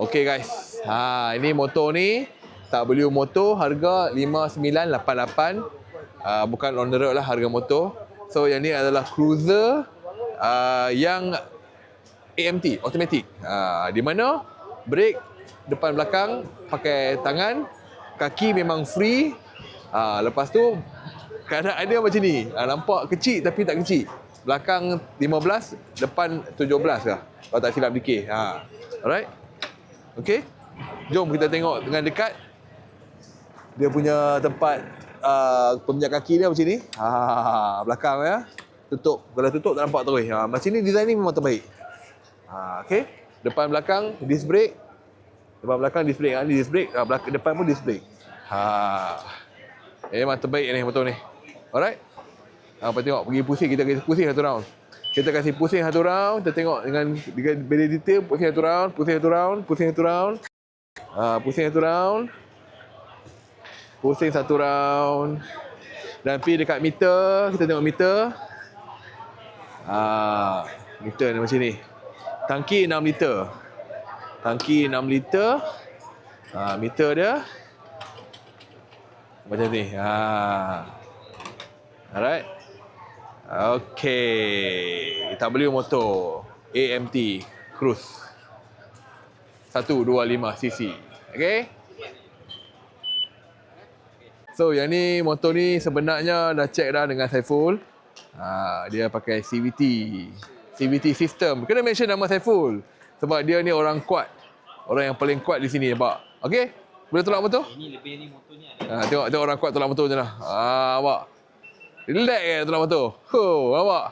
Okey guys. Ini motor ni WRX motor harga 5988. Bukan on the road lah harga motor. So yang ni adalah cruiser yang AMT, automatic. Di mana brake depan belakang pakai tangan, kaki memang free. Lepas tu keadaan dia macam ni. Nampak kecil tapi tak kecil. Belakang 15, depan 17 lah. Kalau tak silap dikir. Alright. Okey. Jom kita tengok dengan dekat. Dia punya tempat peminjak kaki dia macam ni. Belakang ya. Tutup. Kalau tutup tak nampak terus. Macam ni design ni memang terbaik. Okey. Depan belakang disc brake. Depan belakang disc brake. Ni disc brake. Belakang depan pun disc brake. Memang terbaik ni motor ni. Alright. Apa tengok pergi pusing, kita kasi pusing satu round. Kita kasi pusing satu round, kita tengok dengan bila detail, pusing satu round, pusing satu round, pusing satu round. Pusing satu round. Pusing satu round. Dan pergi dekat meter, kita tengok meter. Meter ni macam ni. Tangki 6 liter. Tangki 6 liter. Meter dia macam ni. Alright. Okey. WRX motor AMT Cruise 125cc. Okey. So yang ni motor ni sebenarnya dah check dah dengan Saiful. Dia pakai CVT system. Kena mention nama Saiful sebab dia ni orang kuat. Orang yang paling kuat di sini nampak. Okey. Boleh tolak motor? Ini lebih ni motornya. Tengok orang kuat tolak motor je lah. Nampak. Relax je tolak motor. Nampak.